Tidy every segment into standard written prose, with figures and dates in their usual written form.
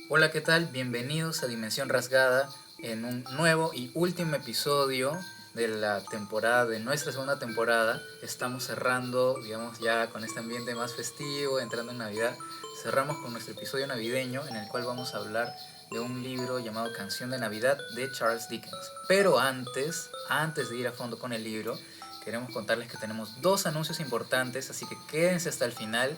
Hola, ¿qué tal? Bienvenidos a Dimensión Rasgada en un nuevo y último episodio de la temporada, de nuestra segunda temporada. Estamos cerrando, digamos, ya con este ambiente más festivo, entrando en Navidad. Cerramos con nuestro episodio navideño en el cual vamos a hablar de un libro llamado Canción de Navidad de Charles Dickens. Pero antes de ir a fondo con el libro, queremos contarles que tenemos dos anuncios importantes, así que quédense hasta el final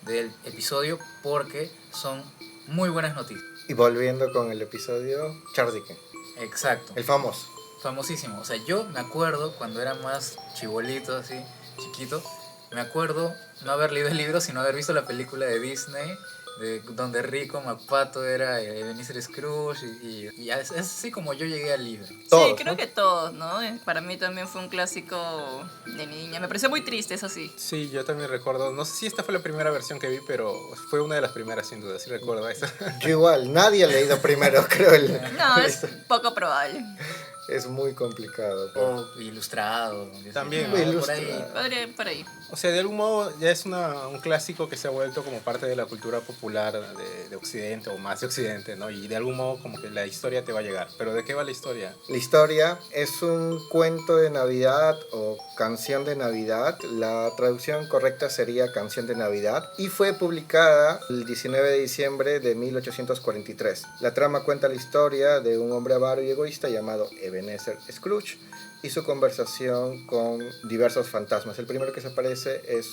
del episodio porque son muy buenas noticias. Y volviendo con el episodio, Charles Dickens, Exacto. el famoso. Famosísimo. O sea, yo me acuerdo cuando era más chibolito, así, chiquito, me acuerdo no haber leído el libro, sino haber visto la película de Disney, donde Rico McPato era Ebenezer Scrooge, y es así como yo llegué al libro. Todos, Sí, creo ¿no? que todos, ¿no? Para mí también fue un clásico de niña. Me pareció muy triste, eso sí. Sí, yo también recuerdo, no sé si esta fue la primera versión que vi, pero fue una de las primeras sin duda, sí recuerdo eso. Yo igual, nadie ha leído primero, creo. No, es poco probable. Es muy complicado. Pero... O ilustrado. También, ¿no? ¿no? Por ahí. Podría por ahí. O sea, de algún modo ya es un clásico que se ha vuelto como parte de la cultura popular de Occidente o más de Occidente, ¿no? Y de algún modo como que la historia te va a llegar. Pero ¿de qué va la historia? La historia es un cuento de Navidad o canción de Navidad. La traducción correcta sería canción de Navidad. Y fue publicada el 19 de diciembre de 1843. La trama cuenta la historia de un hombre avaro y egoísta llamado Ebenezer Scrooge y su conversación con diversos fantasmas. El primero que se aparece es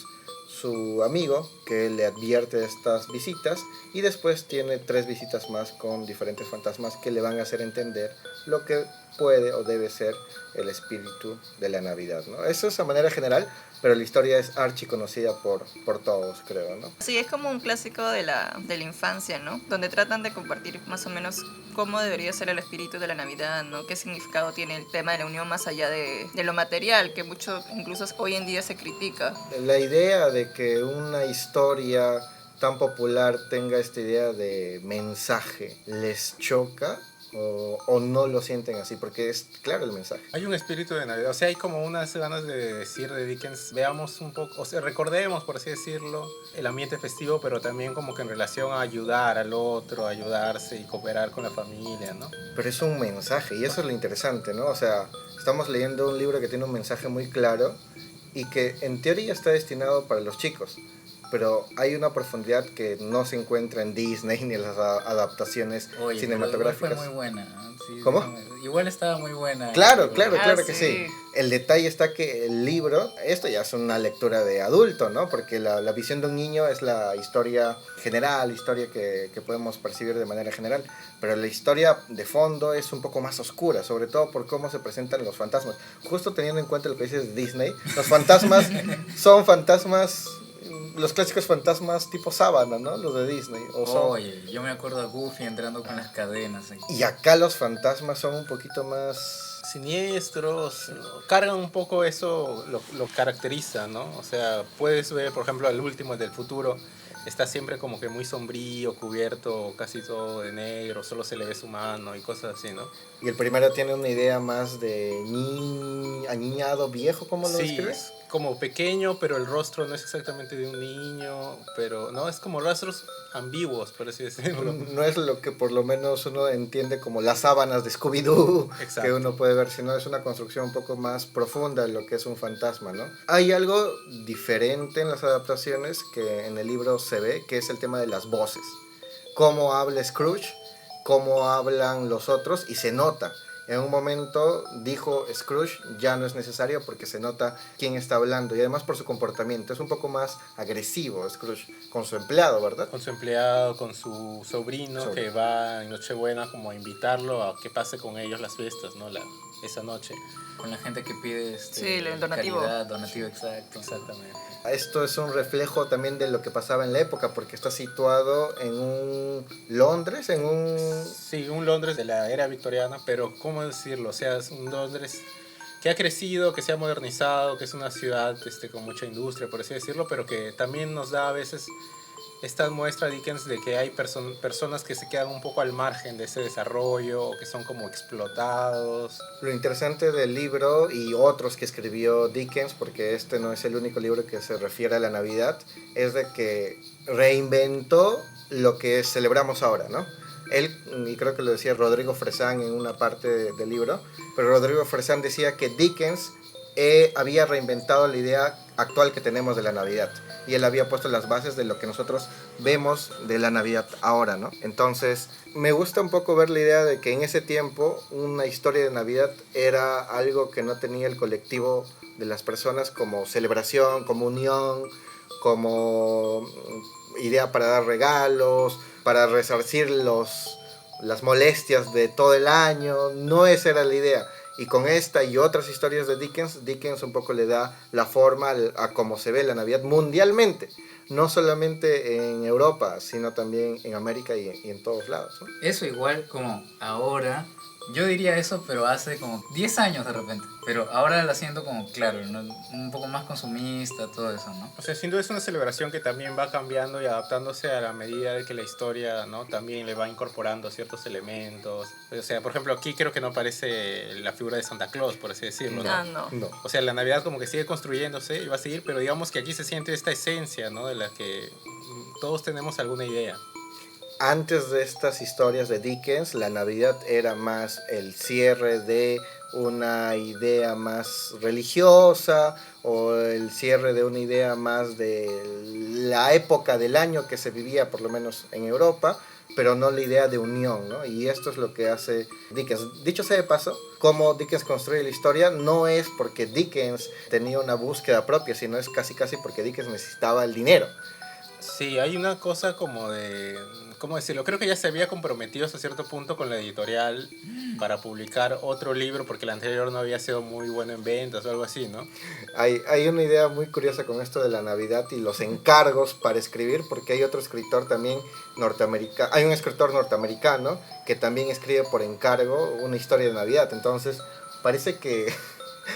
su amigo, que le advierte de estas visitas, y después tiene 3 visitas más con diferentes fantasmas que le van a hacer entender lo que puede o debe ser el espíritu de la Navidad, ¿no? Eso es a manera general, pero la historia es archiconocida por todos, creo, ¿no? Sí, es como un clásico de la infancia, ¿no? Donde tratan de compartir más o menos cómo debería ser el espíritu de la Navidad, ¿no? Qué significado tiene el tema de la unión más allá de lo material, que mucho incluso hoy en día se critica. La idea de que una historia tan popular tenga esta idea de mensaje les choca o no lo sienten así, porque es claro el mensaje. Hay un espíritu de Navidad, o sea, hay como unas ganas de decir de Dickens, veamos un poco, o sea, recordemos, por así decirlo, el ambiente festivo, pero también como que en relación a ayudar al otro, ayudarse y cooperar con la familia, ¿no? Pero es un mensaje y eso es lo interesante, ¿no? O sea, estamos leyendo un libro que tiene un mensaje muy claro y que en teoría está destinado para los chicos, pero hay una profundidad que no se encuentra en Disney ni en las adaptaciones Oye, cinematográficas. pero igual fue muy buena. ¿No? Sí, ¿Cómo? Igual estaba muy buena. Claro, claro, Ah, claro que sí. sí. El detalle está que el libro, esto ya es una lectura de adulto, ¿no? Porque la visión de un niño es la historia general, historia que podemos percibir de manera general, pero la historia de fondo es un poco más oscura, sobre todo por cómo se presentan los fantasmas. Justo teniendo en cuenta lo que dices de Disney, los fantasmas son fantasmas, los clásicos fantasmas tipo sábana, ¿no? Los de Disney. Oye, yo me acuerdo a Goofy entrando con las cadenas. Aquí. Y acá los fantasmas son un poquito más... Siniestros, ¿no? Cargan un poco eso, lo caracteriza, ¿no? O sea, puedes ver, por ejemplo, el último, el del futuro, está siempre como que muy sombrío, cubierto casi todo de negro, solo se le ve su mano y cosas así, ¿no? Y el primero tiene una idea más de añiñado viejo, ¿cómo lo Sí, describes? es como pequeño, pero el rostro no es exactamente de un niño, pero no, es como rostros ambiguos, por así decirlo. No es lo que por lo menos uno entiende como las sábanas de Scooby-Doo Exacto. que uno puede ver, sino es una construcción un poco más profunda de lo que es un fantasma, ¿no? Hay algo diferente en las adaptaciones que en el libro se ve, que es el tema de las voces. Cómo habla Scrooge, cómo hablan los otros, y se nota. En un momento dijo Scrooge, ya no es necesario porque se nota quién está hablando y además por su comportamiento. Es un poco más agresivo Scrooge con su empleado, ¿verdad? Con su empleado, con su sobrino que va en Nochebuena como a invitarlo a que pase con ellos las fiestas, ¿no? Esa noche. Con la gente que pide Sí, el donativo. caridad, donativo, exacto. Exactamente. Esto es un reflejo también de lo que pasaba en la época porque está situado en un Londres, en un... Sí, un Londres de la era victoriana, pero ¿cómo decirlo? O sea, es un Londres que ha crecido, que se ha modernizado, que es una ciudad con mucha industria, por así decirlo, pero que también nos da a veces esta muestra Dickens de que hay personas que se quedan un poco al margen de ese desarrollo o que son como explotados. Lo interesante del libro y otros que escribió Dickens, porque este no es el único libro que se refiere a la Navidad, es de que reinventó lo que celebramos ahora, ¿no? Él, y creo que lo decía Rodrigo Fresán en una parte del libro, pero Rodrigo Fresán decía que Dickens había reinventado la idea actual que tenemos de la Navidad. Y él había puesto las bases de lo que nosotros vemos de la Navidad ahora, ¿no? Entonces, me gusta un poco ver la idea de que en ese tiempo una historia de Navidad era algo que no tenía el colectivo de las personas como celebración, como unión, como idea para dar regalos, para resarcir las molestias de todo el año. No esa era la idea. Y con esta y otras historias de Dickens un poco le da la forma a cómo se ve la Navidad mundialmente. No solamente en Europa, sino también en América y en todos lados, ¿no? Eso igual como ahora, yo diría eso, pero hace como 10 años de repente. Pero ahora la siento como, claro, ¿no? Un poco más consumista, todo eso, ¿no? O sea, sin duda es una celebración que también va cambiando y adaptándose a la medida de que la historia, ¿no? También le va incorporando ciertos elementos. O sea, por ejemplo, aquí creo que no aparece la figura de Santa Claus, por así decirlo, ¿no? Ah, no. No. O sea, la Navidad como que sigue construyéndose y va a seguir, pero digamos que aquí se siente esta esencia, ¿no? De la que todos tenemos alguna idea. Antes de estas historias de Dickens, la Navidad era más el cierre de una idea más religiosa o el cierre de una idea más de la época del año que se vivía, por lo menos en Europa, pero no la idea de unión, ¿no? Y esto es lo que hace Dickens. Dicho sea de paso, cómo Dickens construye la historia no es porque Dickens tenía una búsqueda propia, sino es casi porque Dickens necesitaba el dinero. Sí, hay una cosa como de, ¿cómo decirlo? Creo que ya se había comprometido hasta cierto punto con la editorial para publicar otro libro porque el anterior no había sido muy bueno en ventas o algo así, ¿no? Hay una idea muy curiosa con esto de la Navidad y los encargos para escribir, porque hay otro escritor también norteamericano, hay un escritor norteamericano que también escribe por encargo una historia de Navidad. Entonces, parece que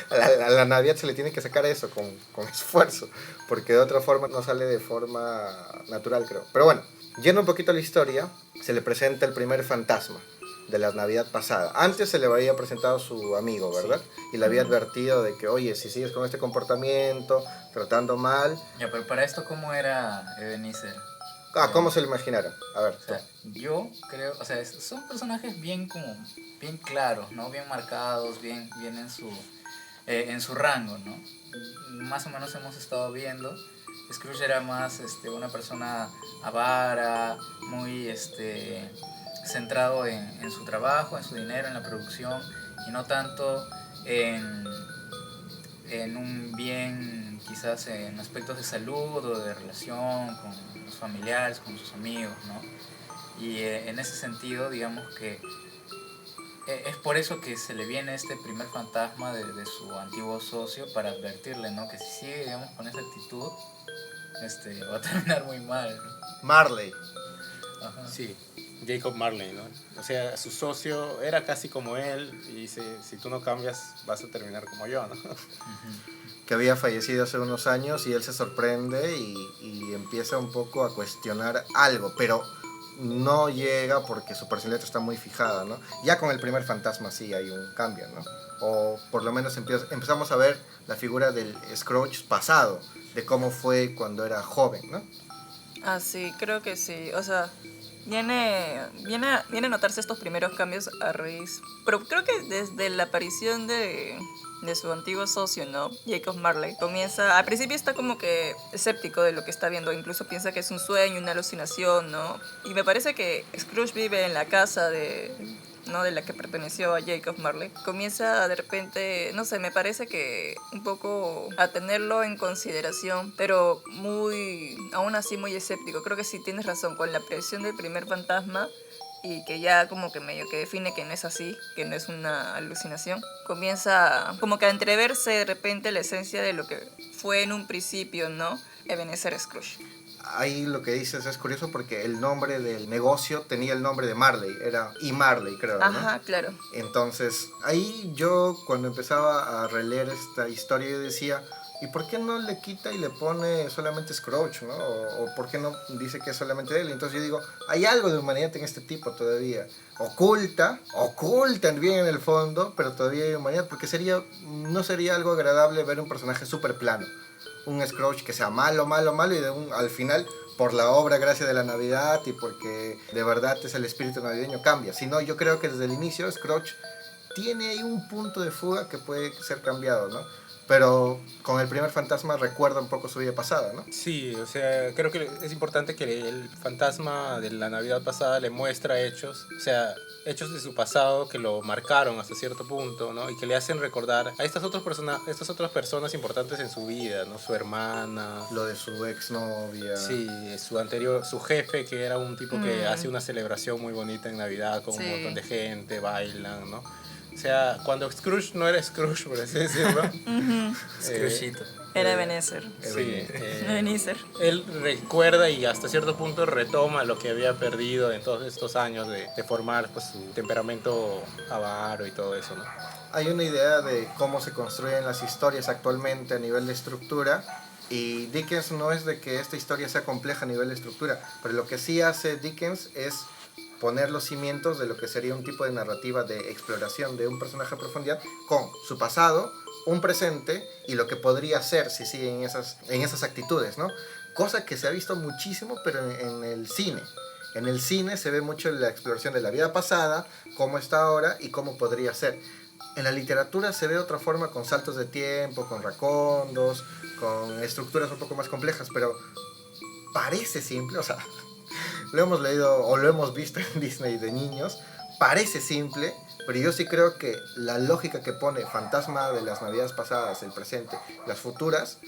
a la Navidad se le tiene que sacar eso con esfuerzo, porque de otra forma no sale de forma natural, creo. Pero bueno, yendo un poquito a la historia, se le presenta el primer fantasma de la Navidad pasada. Antes se le había presentado su amigo, ¿verdad? Y le había advertido de que, oye, si sigues con este comportamiento, tratando mal... Ya, pero para esto, ¿cómo era Ebenezer? ¿Cómo se lo imaginaron? A ver, O sea, yo creo, o sea, son personajes bien como, bien claros, ¿no? Bien marcados, bien en su rango, ¿no? Más o menos hemos estado viendo. Scrooge era más una persona avara, muy centrado en su trabajo, en su dinero, en la producción, y no tanto en un bien, quizás en aspectos de salud o de relación con los familiares, con sus amigos, ¿no? Y en ese sentido, digamos que es por eso que se le viene este primer fantasma de su antiguo socio para advertirle, ¿no? Que si sigue, digamos, con esa actitud, va a terminar muy mal, ¿no? Marley. Ajá. Sí, Jacob Marley, ¿no? O sea, su socio era casi como él y dice, si tú no cambias vas a terminar como yo, ¿no? Que había fallecido hace unos años y él se sorprende y empieza un poco a cuestionar algo, pero no llega porque su personalidad está muy fijada, ¿no? Ya con el primer fantasma sí hay un cambio, ¿no? O por lo menos empezamos a ver la figura del Scrooge pasado, de cómo fue cuando era joven, ¿no? Ah, sí, creo que sí. O sea, viene a notarse estos primeros cambios a raíz. Pero creo que desde la aparición de su antiguo socio, ¿no? Jacob Marley, comienza, al principio está como que escéptico de lo que está viendo, incluso piensa que es un sueño, una alucinación, ¿no? Y me parece que Scrooge vive en la casa ¿no? de la que perteneció a Jacob Marley. Comienza de repente, no sé, me parece que un poco a tenerlo en consideración, pero aún así muy escéptico. Creo que sí tienes razón, con la aparición del primer fantasma y que ya como que medio que define que no es así, que no es una alucinación, comienza como que a entreverse de repente la esencia de lo que fue en un principio, ¿no? Ebenezer Scrooge. Ahí lo que dices es curioso porque el nombre del negocio tenía el nombre de Marley, era E. Marley, creo, ¿no? Ajá, claro. Entonces, ahí yo cuando empezaba a releer esta historia yo decía, ¿y por qué no le quita y le pone solamente Scrooge, ¿no? O ¿por qué no dice que es solamente él? Entonces yo digo, hay algo de humanidad en este tipo todavía. Oculta bien en el fondo, pero todavía hay humanidad, porque no sería algo agradable ver un personaje súper plano. Un Scrooge que sea malo, y al final por la obra Gracia de la Navidad y porque de verdad es el espíritu navideño cambia, sino yo creo que desde el inicio Scrooge tiene ahí un punto de fuga que puede ser cambiado, ¿no? Pero con el primer fantasma recuerda un poco su vida pasada, ¿no? Sí, o sea, creo que es importante que el fantasma de la Navidad pasada le muestra hechos, o sea, hechos de su pasado que lo marcaron hasta cierto punto, ¿no? Y que le hacen recordar a estas otras personas importantes en su vida, ¿no? Su hermana, Lo de su exnovia. sí, su jefe, que era un tipo que hace una celebración muy bonita en Navidad con un Sí. montón de gente, bailan, ¿no? O sea, cuando Scrooge no era Scrooge, por así decirlo. Scroogeito. Era Ebenezer. Sí, Ebenezer. él recuerda y hasta cierto punto retoma lo que había perdido en todos estos años de formar pues, su temperamento avaro y todo eso, ¿no? Hay una idea de cómo se construyen las historias actualmente a nivel de estructura y Dickens no es de que esta historia sea compleja a nivel de estructura, pero lo que sí hace Dickens es poner los cimientos de lo que sería un tipo de narrativa de exploración de un personaje a profundidad con su pasado, un presente y lo que podría ser si sigue en esas actitudes, ¿no? Cosa que se ha visto muchísimo, pero en el cine. En el cine se ve mucho la exploración de la vida pasada, cómo está ahora y cómo podría ser. En la literatura se ve de otra forma con saltos de tiempo, con racondos, con estructuras un poco más complejas, pero parece simple, o sea, lo hemos leído o lo hemos visto en Disney de niños, parece simple, pero yo sí creo que la lógica que pone Fantasma de las Navidades pasadas, el presente, las futuras,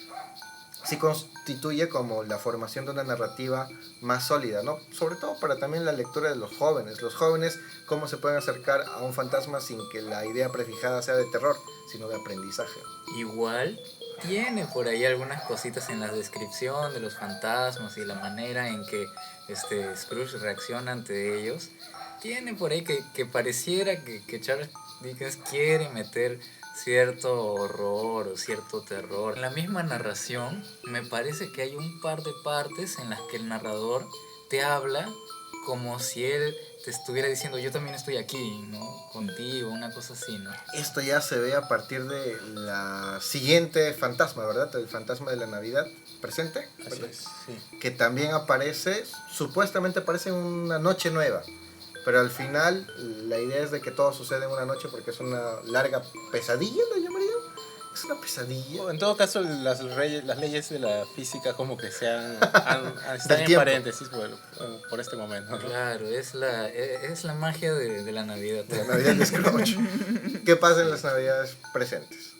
sí constituye como la formación de una narrativa más sólida, ¿no? Sobre todo para también la lectura de los jóvenes. Los jóvenes, cómo se pueden acercar a un fantasma sin que la idea prefijada sea de terror, sino de aprendizaje. Igual tiene por ahí algunas cositas en la descripción de los fantasmas y la manera en que Scrooge reacciona ante ellos. Tiene por ahí que pareciera que Charles Dickens quiere meter cierto horror o cierto terror. En la misma narración me parece que hay un par de partes en las que el narrador te habla como si él te estuviera diciendo yo también estoy aquí, ¿no? Contigo, una cosa así, ¿no? Esto ya se ve a partir de la siguiente fantasma, ¿verdad? El fantasma de la Navidad presente, Así ¿verdad? es, sí. Que también aparece, supuestamente aparece en una noche nueva, pero al final la idea es de que todo sucede en una noche porque es una larga pesadilla, ¿lo llamaría? Es una pesadilla. En todo caso, las leyes de la física como que están en tiempo. paréntesis por este momento, ¿no? Claro, es la magia de la Navidad. La Navidad de Scrooge. ¿Qué pasa en las Navidades presentes?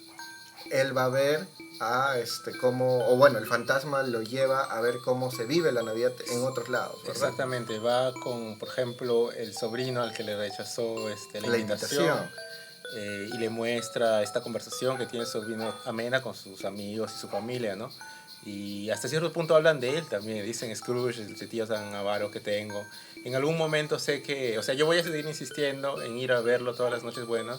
Él va a ver a cómo, o bueno, el fantasma lo lleva a ver cómo se vive la Navidad en otros lados, ¿verdad? Exactamente, va con, por ejemplo, el sobrino al que le rechazó la invitación. Y le muestra esta conversación que tiene el sobrino amena con sus amigos y su familia, ¿no? Y hasta cierto punto hablan de él también, dicen Scrooge, este tío tan avaro que tengo. En algún momento sé que, o sea, yo voy a seguir insistiendo en ir a verlo todas las noches buenas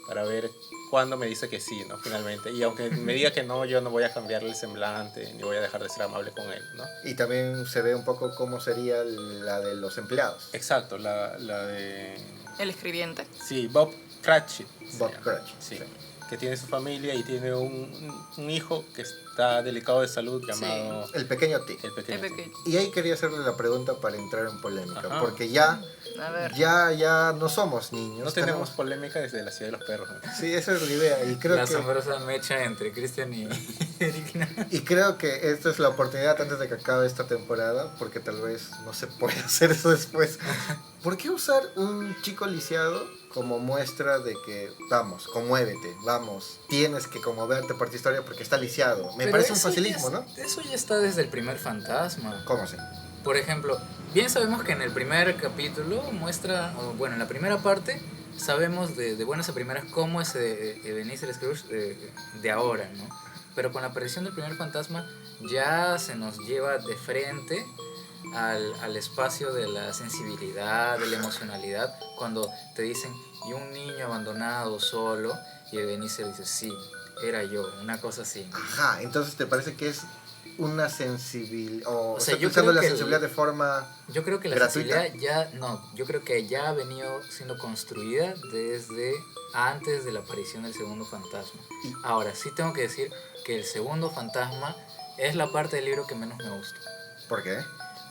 para ver cuándo me dice que sí, ¿no? Finalmente. Y aunque me diga que no, yo no voy a cambiarle el semblante, ni voy a dejar de ser amable con él, ¿no? Y también se ve un poco cómo sería la de los empleados. Exacto, la de... El escribiente. Sí, Bob Cratchit. Bob Cratchit, Sí. sí. Que tiene su familia y tiene un hijo que está delicado de salud llamado El pequeño Tic. el pequeño. El pequeño. Y ahí quería hacerle la pregunta para entrar en polémica, Ajá. porque ya A ver. no somos niños. No tenemos polémica desde la ciudad de los perros, ¿no? Sí, esa es la idea. Y creo La que asombrosa mecha entre Christian y Eric, ¿no? Y creo que esta es la oportunidad antes de que acabe esta temporada, porque tal vez no se puede hacer eso después. ¿Por qué usar un chico lisiado como muestra de que, vamos, conmuévete, vamos, tienes que conmoverte por tu historia porque está lisiado? Me Pero parece un eso facilismo, ya ¿no? Eso ya está desde el primer fantasma. ¿Cómo así? Por ejemplo, bien sabemos que en el primer capítulo muestra, o bueno, en la primera parte, sabemos de buenas a primeras cómo es Ebenezer Scrooge de ahora, ¿no? Pero con la aparición del primer fantasma ya se nos lleva de frente al espacio de la sensibilidad, de la emocionalidad, cuando te dicen, y un niño abandonado solo, y Ebenezer dice, sí, era yo, una cosa así, ¿no? Ajá, entonces te parece que es una sensibilidad, o sea, está yo usando creo la que sensibilidad de forma Yo creo que la gratuita. sensibilidad yo creo que ya ha venido siendo construida desde antes de la aparición del segundo fantasma. Y- Ahora, sí tengo que decir que el segundo fantasma es la parte del libro que menos me gusta. ¿Por qué?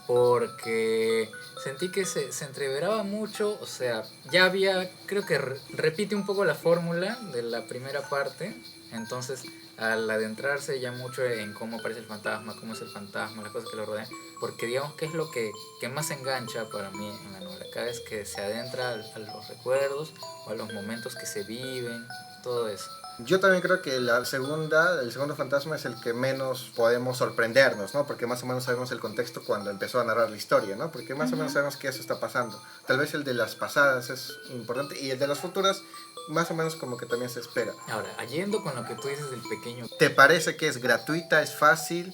porque sentí que se entreveraba mucho, o sea, ya había, creo que repite un poco la fórmula de la primera parte, entonces al adentrarse ya mucho en cómo aparece el fantasma, cómo es el fantasma, las cosas que lo rodean, porque digamos que es lo que más engancha para mí en la novela, cada vez que se adentra a los recuerdos o a los momentos que se viven, todo eso. Yo también creo que el segundo fantasma es el que menos podemos sorprendernos, ¿no? Porque más o menos sabemos el contexto cuando empezó a narrar la historia, ¿no? Porque más o menos sabemos que eso está pasando. Tal vez el de las pasadas es importante y el de las futuras más o menos como que también se espera. Ahora, yendo con lo que tú dices del pequeño... ¿Te parece que es gratuita, es fácil?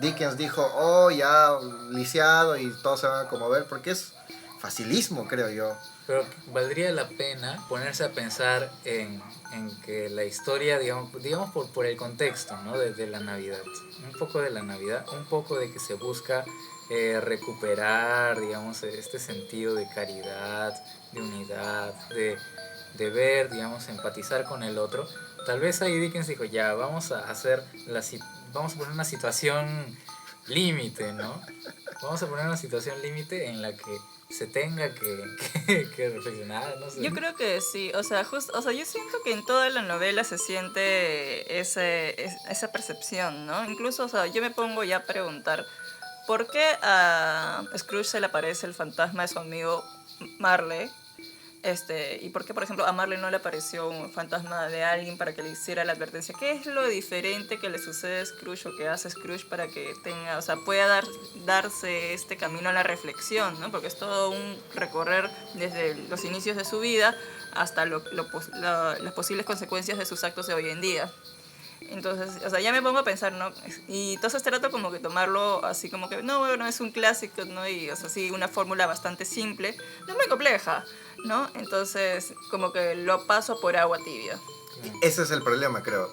Dickens dijo, oh, ya lisiado y todos se van a conmover, porque es facilismo, creo yo. Pero valdría la pena ponerse a pensar en que la historia, digamos por el contexto, ¿no? de la Navidad. Un poco de la Navidad, un poco de que se busca recuperar, digamos, este sentido de caridad, de unidad, de ver, digamos, empatizar con el otro. Tal vez ahí Dickens dijo, ya, vamos a poner una situación límite, ¿no? Vamos a poner una situación límite en la que se tenga que reflexionar, no sé. Yo creo que sí, o sea, yo siento que en toda la novela se siente esa percepción, ¿no? Incluso, o sea, yo me pongo ya a preguntar, ¿por qué a Scrooge se le aparece el fantasma de su amigo Marley? Y por qué, por ejemplo, a Marley no le apareció un fantasma de alguien para que le hiciera la advertencia. ¿Qué es lo diferente que le sucede a Scrooge o que hace Scrooge para que tenga, o sea, pueda darse este camino a la reflexión, ¿no? Porque es todo un recorrer desde los inicios de su vida hasta las posibles consecuencias de sus actos de hoy en día. Entonces, o sea, ya me pongo a pensar, ¿no? Y entonces trato como que tomarlo así como que, no, bueno, es un clásico, ¿no? Y, o sea, sí, una fórmula bastante simple, no muy compleja, ¿no? Entonces, como que lo paso por agua tibia. Ese es el problema, creo.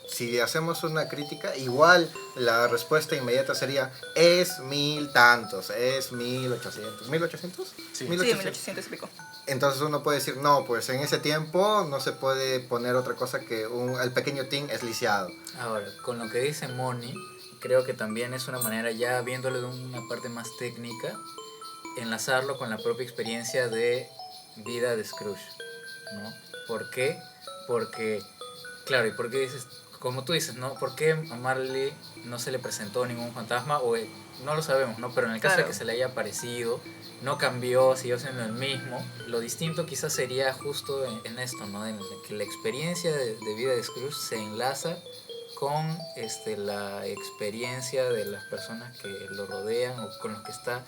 Si hacemos una crítica, igual la respuesta inmediata sería, es 1000 tantos, es 1800. ¿1800? Sí. 1800 y pico. Entonces uno puede decir, no, pues en ese tiempo no se puede poner otra cosa que el pequeño Tim es lisiado. Ahora, con lo que dice Moni, creo que también es una manera, ya viéndolo de una parte más técnica, enlazarlo con la propia experiencia de vida de Scrooge, ¿no? ¿Por qué? Porque, claro, ¿y por qué dices, como tú dices, ¿no? ¿Por qué a Marley no se le presentó ningún fantasma? O no lo sabemos, ¿no? Pero en el caso de que se le haya aparecido, no cambió, siguió siendo el mismo. Lo distinto quizás sería justo en esto, ¿no? En que la experiencia de vida de Scrooge se enlaza con la experiencia de las personas que lo rodean o con los que está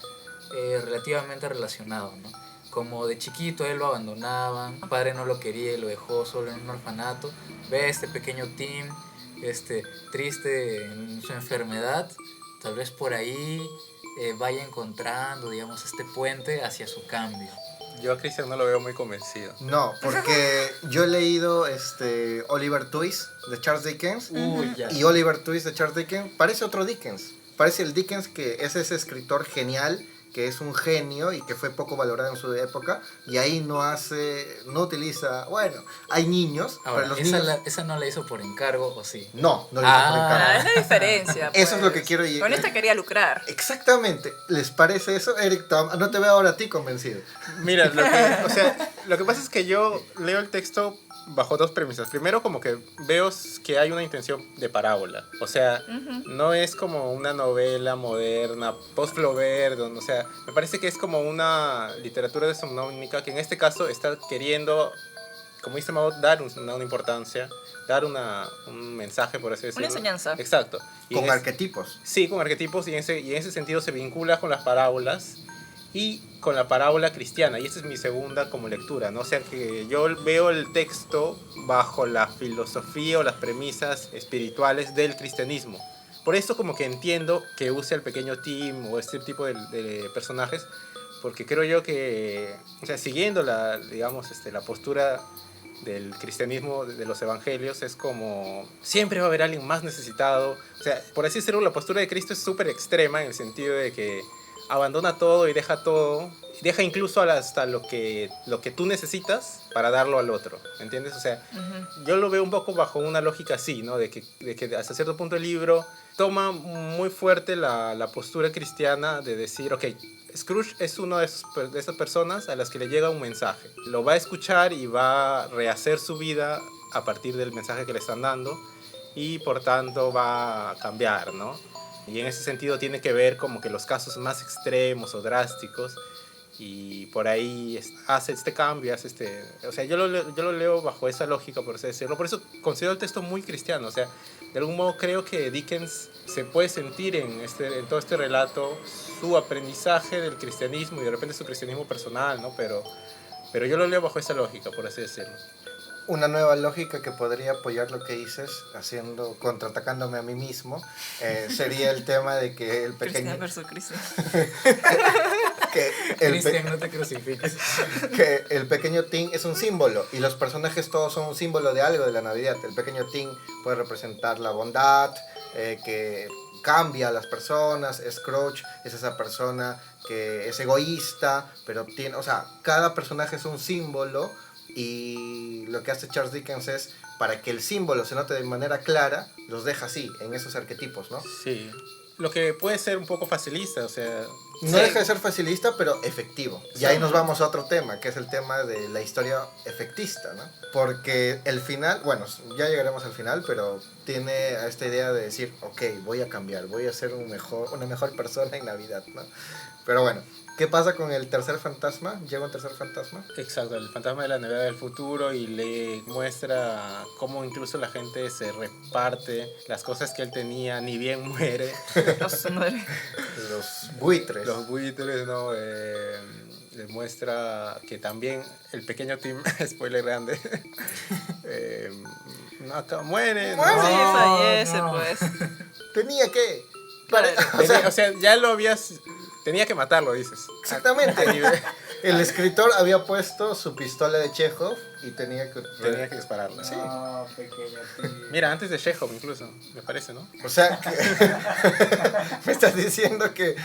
relativamente relacionado, ¿no? Como de chiquito él lo abandonaban, su padre no lo quería y lo dejó solo en un orfanato. Ve a este pequeño Tim, triste en su enfermedad, tal vez por ahí vaya encontrando, digamos, este puente hacia su cambio. Yo a Christian no lo veo muy convencido. No, porque yo he leído Oliver Twist de Charles Dickens. Y Oliver Twist de Charles Dickens parece otro Dickens. Parece el Dickens que es ese escritor genial, que es un genio y que fue poco valorado en su época, y ahí no utiliza, bueno, hay niños, ahora, pero los niños... ¿Esa no la hizo por encargo o sí? No lo hizo por encargo. Es la diferencia. Pues. Eso es lo que quiero... Con esta quería lucrar. Exactamente. ¿Les parece eso? Eric, no te veo ahora a ti convencido. Mira, lo que pasa es que yo leo el texto bajo dos premisas. Primero, como que veo que hay una intención de parábola. O sea, no es como una novela moderna, post-Flaubert, o sea, me parece que es como una literatura decimonónica que en este caso está queriendo, como dice Mao, dar una importancia, dar un mensaje, por así decirlo. Una enseñanza. Exacto. Con arquetipos. Sí, con arquetipos, y en ese sentido se vincula con las parábolas y con la parábola cristiana, y esa es mi segunda como lectura, ¿no? O sea que yo veo el texto bajo la filosofía o las premisas espirituales del cristianismo. Por eso como que entiendo que use el pequeño Tim o este tipo de personajes, porque creo yo que, o sea, siguiendo la postura del cristianismo, de los evangelios, es como siempre va a haber alguien más necesitado. O sea, por así decirlo, la postura de Cristo es súper extrema en el sentido de que abandona todo y deja todo, deja incluso hasta lo que tú necesitas para darlo al otro, ¿entiendes? O sea, yo lo veo un poco bajo una lógica así, ¿no? De que hasta cierto punto el libro toma muy fuerte la postura cristiana de decir, ok, Scrooge es una de esas personas a las que le llega un mensaje. Lo va a escuchar y va a rehacer su vida a partir del mensaje que le están dando y por tanto va a cambiar, ¿no? Y en ese sentido tiene que ver como que los casos más extremos o drásticos y por ahí hace este cambio, o sea, yo lo leo bajo esa lógica, por así decirlo. Por eso considero el texto muy cristiano, o sea, de algún modo creo que Dickens se puede sentir en todo este relato su aprendizaje del cristianismo y de repente su cristianismo personal, ¿no? Pero yo lo leo bajo esa lógica, por así decirlo. Una nueva lógica que podría apoyar lo que dices, contraatacándome a mí mismo, sería el tema de que el pequeño... Cristian versus Cristian. Cristian, no te crucifiques. Que el pequeño Tim es un símbolo y los personajes todos son un símbolo de algo de la Navidad. El pequeño Tim puede representar la bondad, que cambia a las personas. Scrooge es esa persona que es egoísta, pero tiene, o sea, cada personaje es un símbolo. Y lo que hace Charles Dickens es, para que el símbolo se note de manera clara, los deja así, en esos arquetipos, ¿no? Sí, lo que puede ser un poco facilista, o sea... No deja de ser facilista, pero efectivo. Y ahí nos vamos a otro tema, que es el tema de la historia efectista, ¿no? Porque el final, bueno, ya llegaremos al final, pero tiene esta idea de decir, ok, voy a cambiar, voy a ser una mejor persona en Navidad, ¿no? Pero bueno, ¿qué pasa con el tercer fantasma? ¿Llega un tercer fantasma? Exacto, el fantasma de la Navidad del futuro, y le muestra cómo incluso la gente se reparte las cosas que él tenía, ni bien muere. Los buitres. Los buitres, ¿no? Le muestra que también el pequeño Tim, spoiler grande, muere. Muere. Sí, fallece, no. pues. Tenía que... O sea, ya lo habías... Tenía que matarlo, dices. Exactamente. El escritor había puesto su pistola de Chekhov y tenía que dispararla. Sí. No, pequeño tío. Mira, antes de Chekhov incluso, me parece, ¿no? O sea, que me estás diciendo que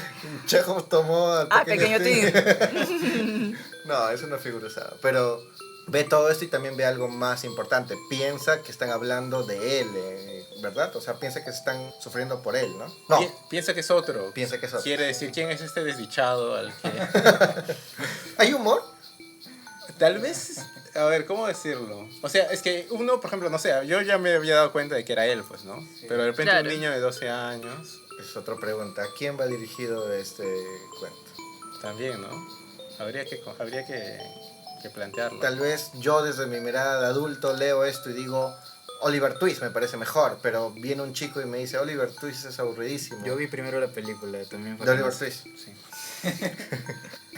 Chekhov tomó al Pequeño Tim. Tim. No, es una figura usada. Pero ve todo esto y también ve algo más importante. Piensa que están hablando de él, ¿verdad? O sea, piensa que están sufriendo por él, ¿no? No. Piensa que es otro. Piensa que es otro. Quiere decir, ¿quién es este desdichado al que...? ¿Hay humor? Tal vez... A ver, ¿cómo decirlo? O sea, es que uno, por ejemplo, no sé, yo ya me había dado cuenta de que era él, pues, ¿no? Sí. Pero de repente Claro. un niño de 12 años, Es otra pregunta. ¿A quién va dirigido este cuento? también, ¿no? Habría que plantearlo. Tal vez yo desde mi mirada de adulto leo esto y digo, Oliver Twist me parece mejor, pero viene un chico y me dice, Oliver Twist es aburridísimo. Yo vi primero la película, también fue de Oliver como- Twist. Sí.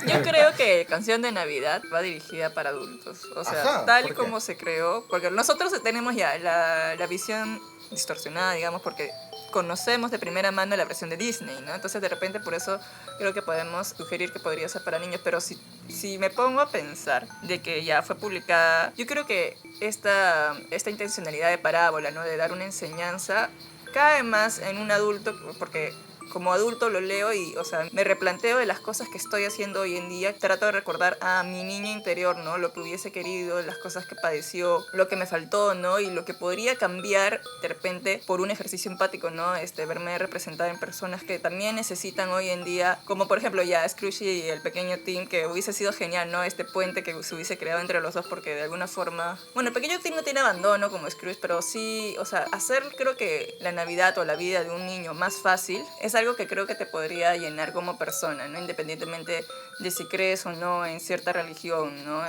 Yo creo que Canción de Navidad va dirigida para adultos. O sea, Ajá, tal y ¿por qué? como se creó. Porque nosotros tenemos ya la visión distorsionada, digamos, porque conocemos de primera mano la versión de Disney, ¿no? Entonces, de repente, por eso creo que podemos sugerir que podría ser para niños. Pero si me pongo a pensar de que ya fue publicada, yo creo que esta intencionalidad de parábola, ¿no? De dar una enseñanza, cae más en un adulto, porque como adulto lo leo y, o sea, me replanteo de las cosas que estoy haciendo hoy en día. Trato de recordar a mi niña interior, ¿no? Lo que hubiese querido, las cosas que padeció, lo que me faltó, ¿no? Y lo que podría cambiar de repente por un ejercicio empático, ¿no? Verme representada en personas que también necesitan hoy en día, como por ejemplo ya Scrooge y el pequeño Tim, que hubiese sido genial, ¿no? Este puente que se hubiese creado entre los dos, porque de alguna forma, bueno, el pequeño Tim no tiene abandono como Scrooge, pero sí, o sea, hacer creo que la Navidad o la vida de un niño más fácil es algo que creo que te podría llenar como persona, ¿no? Independientemente de si crees o no en cierta religión, ¿no?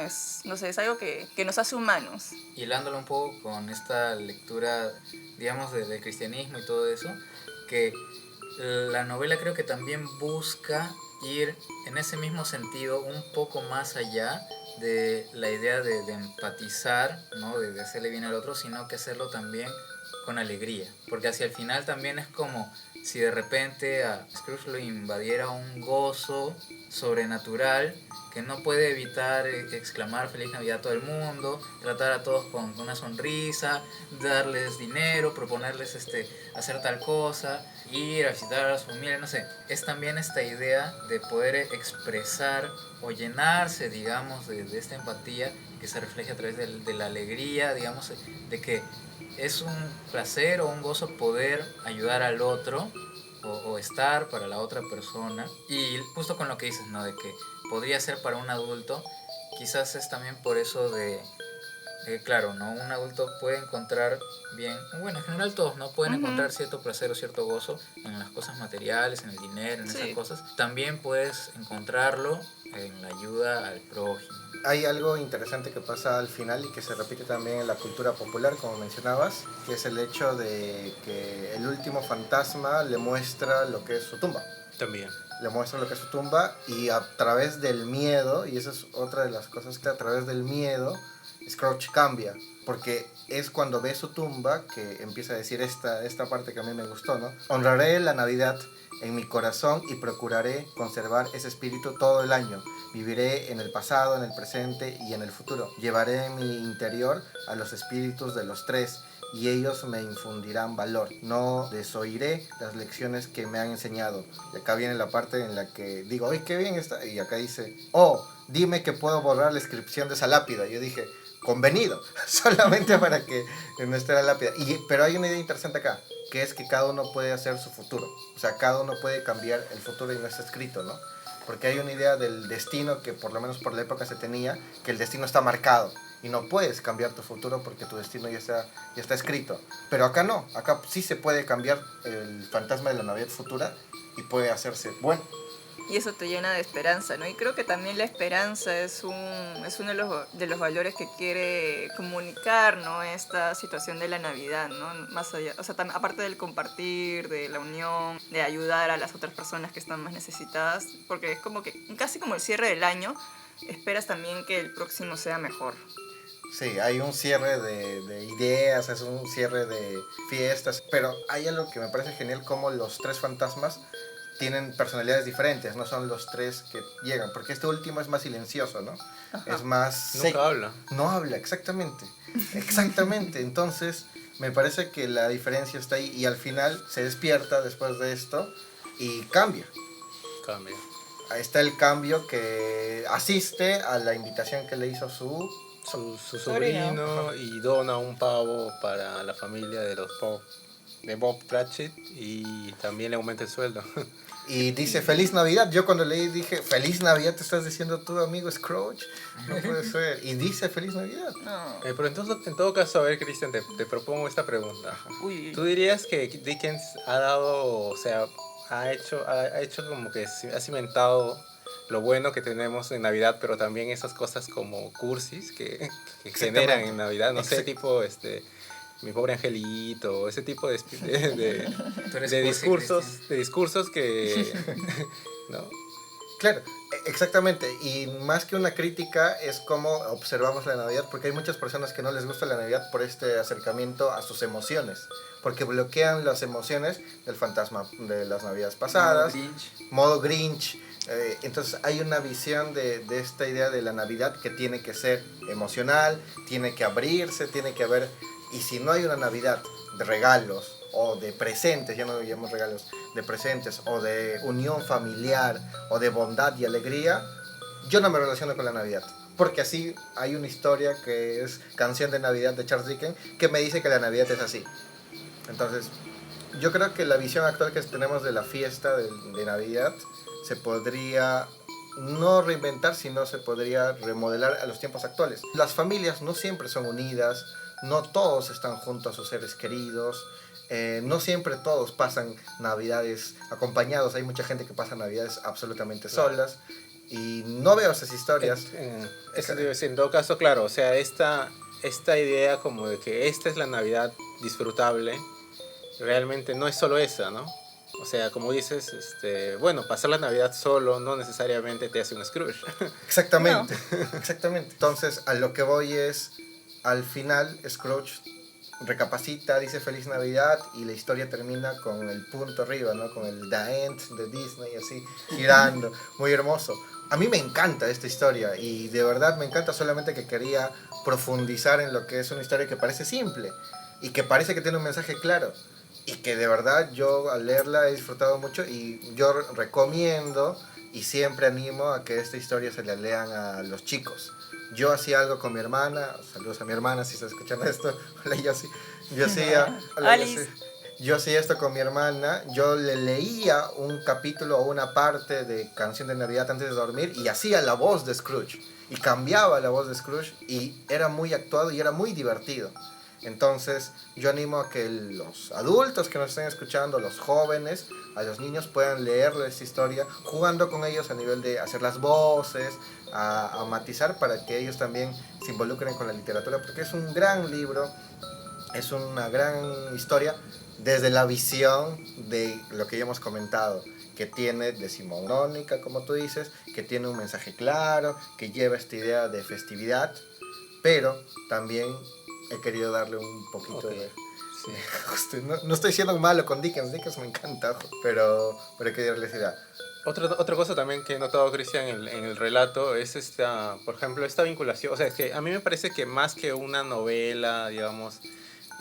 No sé, es algo que nos hace humanos. Hilándolo un poco con esta lectura, digamos, del cristianismo y todo eso, que la novela creo que también busca ir en ese mismo sentido un poco más allá de la idea de empatizar, ¿no? De hacerle bien al otro, sino que hacerlo también con alegría, porque hacia el final también es como si de repente a Scrooge lo invadiera un gozo sobrenatural que no puede evitar exclamar Feliz Navidad a todo el mundo, tratar a todos con una sonrisa, darles dinero, proponerles hacer tal cosa, ir a visitar a su familia, no sé. Es también esta idea de poder expresar o llenarse, digamos, de esta empatía que se refleja a través de la alegría, digamos, de que es un placer o un gozo poder ayudar al otro o estar para la otra persona. Y justo con lo que dices, ¿no? De que podría ser para un adulto, quizás es también por eso de claro, ¿no? Un adulto puede encontrar bien, bueno, en general todos, ¿no? Pueden encontrar cierto placer o cierto gozo en las cosas materiales, en el dinero, en esas cosas. También puedes encontrarlo en la ayuda al prójimo. Hay algo interesante que pasa al final y que se repite también en la cultura popular, como mencionabas, que es el hecho de que el último fantasma le muestra lo que es su tumba. También. Le muestra lo que es su tumba y a través del miedo, y esa es otra de las cosas que a través del miedo Scrooge cambia, porque es cuando ve su tumba que empieza a decir esta parte que a mí me gustó, ¿no? Honraré la Navidad en mi corazón y procuraré conservar ese espíritu todo el año. Viviré en el pasado, en el presente y en el futuro. Llevaré en mi interior a los espíritus de los tres y ellos me infundirán valor. No desoiré las lecciones que me han enseñado. Y acá viene la parte en la que digo, ¡ay, qué bien está! Y acá dice, oh, dime que puedo borrar la inscripción de esa lápida. Yo dije, convenido, solamente para que no esté la lápida. Pero hay una idea interesante acá, que es que cada uno puede hacer su futuro. O sea, cada uno puede cambiar el futuro y no está escrito, ¿no? Porque hay una idea del destino que por lo menos por la época se tenía, que el destino está marcado y no puedes cambiar tu futuro porque tu destino ya está escrito. Pero acá no, acá sí se puede cambiar el fantasma de la Navidad futura y puede hacerse bueno. Y eso te llena de esperanza, ¿no? Y creo que también la esperanza es uno de los valores que quiere comunicar, ¿no? Esta situación de la Navidad, ¿no? Más allá, o sea, aparte del compartir, de la unión, de ayudar a las otras personas que están más necesitadas, porque es como que, casi como el cierre del año, esperas también que el próximo sea mejor. Sí, hay un cierre de ideas, es un cierre de fiestas, pero hay algo que me parece genial, como los tres fantasmas tienen personalidades diferentes, no son los tres que llegan, porque este último es más silencioso, ¿no? Ajá. Es más... Nunca habla. No habla, exactamente. Exactamente. Entonces, me parece que la diferencia está ahí y al final se despierta después de esto y cambia. Cambia. Ahí está el cambio que asiste a la invitación que le hizo su sobrino y dona un pavo para la familia de Bob Cratchit y también le aumenta el sueldo. Y dice Feliz Navidad. Yo cuando leí dije, Feliz Navidad, ¿te estás diciendo tú, amigo Scrooge? No puede ser. Y dice Feliz Navidad. No. Pero entonces, en todo caso, a ver, Cristian, te propongo esta pregunta. Uy. ¿Tú dirías que Dickens ha dado, o sea, ha hecho como que ha cimentado lo bueno que tenemos en Navidad, pero también esas cosas como cursis que generan en Navidad? No sé, tipo, Mi Pobre Angelito, ese tipo de discursos que... ¿no? Claro, exactamente. Y más que una crítica es cómo observamos la Navidad, porque hay muchas personas que no les gusta la Navidad por este acercamiento a sus emociones, porque bloquean las emociones del fantasma de las Navidades pasadas, modo Grinch. Entonces hay una visión de esta idea de la Navidad que tiene que ser emocional, tiene que abrirse, tiene que haber... Y si no hay una Navidad de regalos o de presentes, ya no llamamos regalos, de presentes o de unión familiar o de bondad y alegría, yo no me relaciono con la Navidad. Porque así hay una historia que es Canción de Navidad de Charles Dickens que me dice que la Navidad es así. Entonces, yo creo que la visión actual que tenemos de la fiesta de Navidad se podría no reinventar, sino se podría remodelar a los tiempos actuales. Las familias no siempre son unidas, no todos están junto a sus seres queridos, no siempre todos pasan Navidades acompañados, hay mucha gente que pasa Navidades absolutamente solas y no veo esas historias. En todo caso, claro, o sea, esta idea como de que esta es la Navidad disfrutable, realmente no es solo esa, ¿no? O sea, como dices, bueno, pasar la Navidad solo no necesariamente te hace un Scrooge. Exactamente, no. Exactamente. Entonces, a lo que voy es, al final, Scrooge recapacita, dice Feliz Navidad y la historia termina con el punto arriba, ¿no? Con el The End de Disney, así, girando, muy hermoso. A mí me encanta esta historia y de verdad me encanta, solamente que quería profundizar en lo que es una historia que parece simple y que parece que tiene un mensaje claro. y que de verdad yo al leerla he disfrutado mucho y yo recomiendo y siempre animo a que esta historia se la lean a los chicos. Yo hacía algo con mi hermana, saludos a mi hermana si está escuchando esto, hola, yo hacía, hola, Alice. yo hacía esto con mi hermana, yo le leía un capítulo o una parte de Canción de Navidad antes de dormir y hacía la voz de Scrooge y cambiaba la voz de Scrooge y era muy actuado y era muy divertido. Entonces yo animo a que los adultos que nos estén escuchando, los jóvenes, a los niños puedan leer esta historia jugando con ellos a nivel de hacer las voces, a matizar para que ellos también se involucren con la literatura, porque es un gran libro, es una gran historia desde la visión de lo que ya hemos comentado, que tiene decimonónica, como tú dices, que tiene un mensaje claro, que lleva esta idea de festividad, pero también he querido darle un poquito Ok, de... sí. No estoy siendo malo con Dickens me encanta, ojo, pero hay que darle esa idea. Otra cosa también que he notado, Cristian, en el relato es esta, por ejemplo, esta vinculación. O sea, es que a mí me parece que más que una novela, digamos,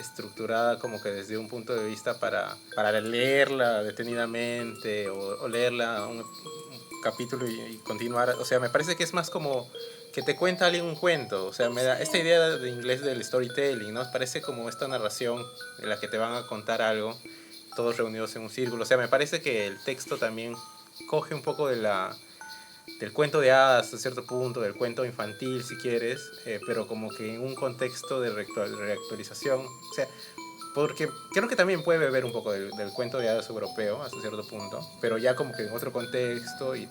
estructurada como que desde un punto de vista para leerla detenidamente o leerla un capítulo y continuar. O sea, me parece que es más como que te cuenta alguien un cuento. O sea, me da esta idea de inglés del storytelling, ¿no? Parece como esta narración en la que te van a contar algo, todos reunidos en un círculo. O sea, me parece que el texto también coge un poco del cuento de hadas hasta cierto punto, del cuento infantil si quieres, pero como que en un contexto de reactualización. O sea, porque creo que también puede beber un poco del cuento de hadas europeo hasta cierto punto, pero ya como que en otro contexto y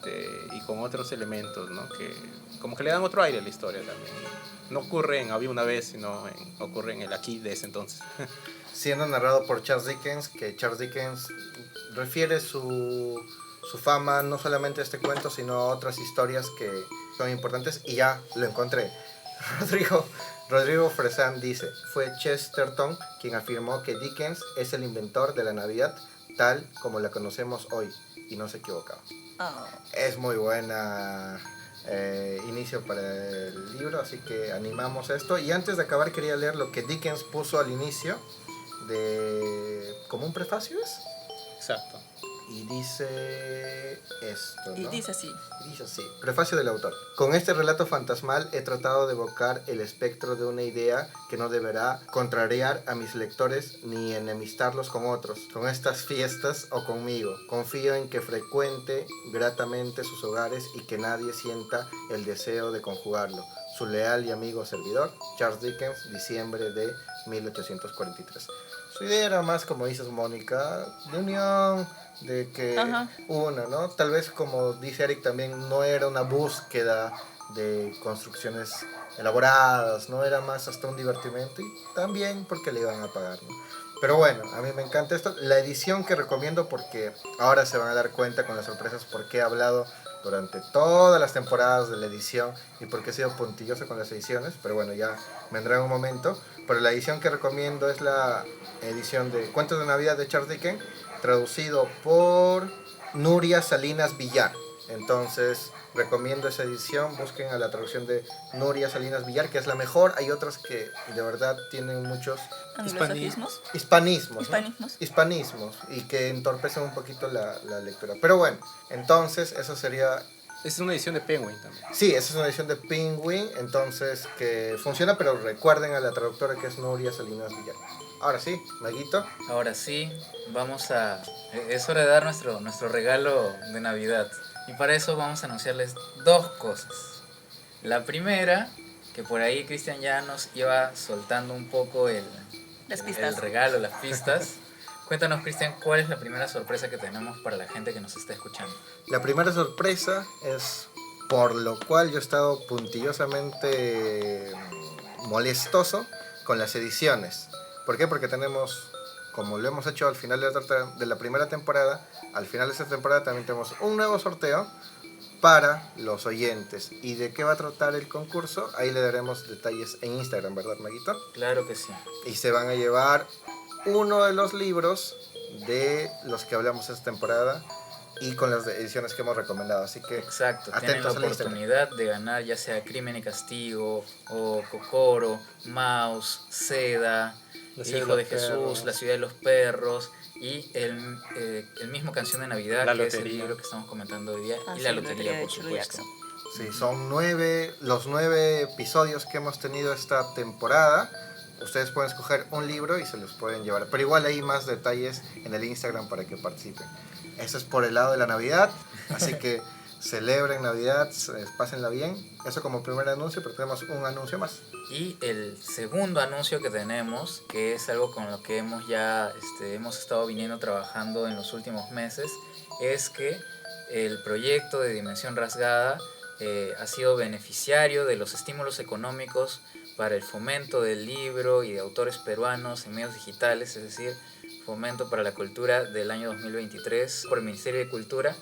con otros elementos, ¿no? Que como que le dan otro aire a la historia también. No ocurre en Había una vez, sino ocurre en el aquí de ese entonces. Siendo narrado por Charles Dickens, que Charles Dickens refiere su fama no solamente a este cuento, sino a otras historias que son importantes, y ya lo encontré. Rodrigo Fresán dice, fue Chesterton quien afirmó que Dickens es el inventor de la Navidad tal como la conocemos hoy, y no se equivocaba. Oh. Es muy buena inicio para el libro, así que animamos esto. Y antes de acabar quería leer lo que Dickens puso al inicio de como un prefacio, ¿es? Exacto. Y dice esto, Y ¿no? dice así. Dice así, prefacio del autor. Con este relato fantasmal he tratado de evocar el espectro de una idea que no deberá contrariar a mis lectores ni enemistarlos con otros, con estas fiestas o conmigo. Confío en que frecuente gratamente sus hogares y que nadie sienta el deseo de conjugarlo. Su leal y amigo servidor, Charles Dickens, diciembre de 1843. Su idea era más, como dices, Mónica, de unión, de que Ajá. una, ¿no? Tal vez, como dice Eric, también no era una búsqueda de construcciones elaboradas, no era más hasta un divertimento, y también porque le iban a pagar, ¿no? Pero bueno, a mí me encanta esto. La edición que recomiendo, porque ahora se van a dar cuenta con las sorpresas por qué he hablado durante todas las temporadas de la edición y por qué he sido puntilloso con las ediciones, pero bueno, ya vendrá en un momento. Pero la edición que recomiendo es la edición de Cuentos de Navidad de Charles Dickens, traducido por Nuria Salinas Villar. Entonces recomiendo esa edición, busquen a la traducción de Nuria Salinas Villar, que es la mejor. Hay otras que de verdad tienen muchos Anglosajismos. hispanismos, ¿no? Hispanismos. Hispanismos, y que entorpecen un poquito la lectura. Pero bueno, entonces eso sería... Es una edición de Penguin también. Sí, esa es una edición de Penguin, entonces que funciona, pero recuerden a la traductora que es Nuria Salinas Villar. Ahora sí, Maguito. Ahora sí, vamos a... Es hora de dar nuestro regalo de Navidad. Y para eso vamos a anunciarles dos cosas. La primera, que por ahí Cristian ya nos iba soltando un poco Las pistas. el regalo, las pistas. Cuéntanos, Cristian, ¿cuál es la primera sorpresa que tenemos para la gente que nos está escuchando? La primera sorpresa es por lo cual yo he estado puntillosamente molestoso con las ediciones. ¿Por qué? Porque tenemos, como lo hemos hecho al final de la primera temporada, al final de esta temporada también tenemos un nuevo sorteo para los oyentes. ¿Y de qué va a tratar el concurso? Ahí le daremos detalles en Instagram, ¿verdad, Maguito? Claro que sí. Y se van a llevar uno de los libros de los que hablamos esta temporada y con las ediciones que hemos recomendado. Así que Exacto, tienen la atentos al Instagram. oportunidad de ganar ya sea Crimen y Castigo, o Kokoro, Mouse, Seda, La El ciudad Hijo de de los Jesús, perros. La ciudad de los perros y el mismo Canción de Navidad, La que es el lotería. libro que estamos comentando hoy día, Ah, y sí, la la lotería, lotería de por Shirley supuesto. Jackson. Sí, son los 9 episodios que hemos tenido esta temporada. Ustedes pueden escoger un libro y se los pueden llevar. Pero igual hay más detalles en el Instagram para que participen. Eso es por el lado de la Navidad. Así que celebren Navidad, pásenla bien. Eso como primer anuncio, pero tenemos un anuncio más. Y el segundo anuncio que tenemos, que es algo con lo que hemos estado viniendo trabajando en los últimos meses, es que el proyecto de Dimensión Rasgada ha sido beneficiario de los estímulos económicos para el fomento del libro y de autores peruanos en medios digitales, es decir, fomento para la cultura del año 2023 por el Ministerio de Cultura,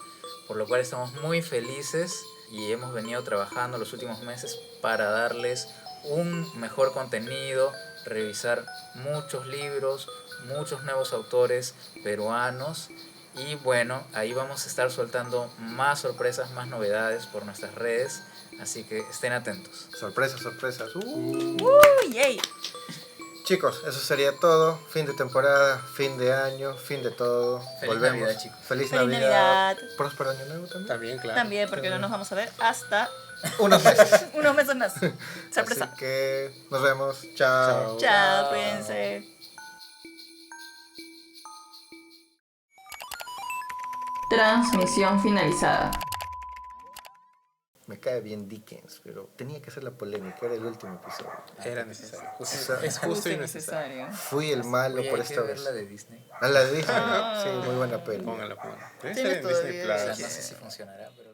por lo cual estamos muy felices y hemos venido trabajando los últimos meses para darles un mejor contenido, revisar muchos libros, muchos nuevos autores peruanos y bueno, ahí vamos a estar soltando más sorpresas, más novedades por nuestras redes, así que estén atentos. Sorpresas, sorpresas. ¡Yay! Chicos, eso sería todo. Fin de temporada, fin de año, fin de todo. Feliz Volvemos. Navidad, chicos. Feliz Feliz Navidad. Navidad. Próspero año nuevo también. También, claro. También, porque no nos vamos a ver hasta Unos meses. unos meses más. Sorpresa. Así que nos vemos. Chao. Chao. Chao, cuídense. Transmisión finalizada. Me cae bien Dickens, pero tenía que ser la polémica. Era el último episodio. Era necesario. Esa- Es justo y necesario. Fui el malo Oye, por hay que esta ver vez. la de Disney. Ah, la de Disney, ¿no? Sí, muy buena peli. Póngalo, póngalo. Debe ¿Tienes ser en Disney todavía? O sea, Plus. no sé si funcionará, pero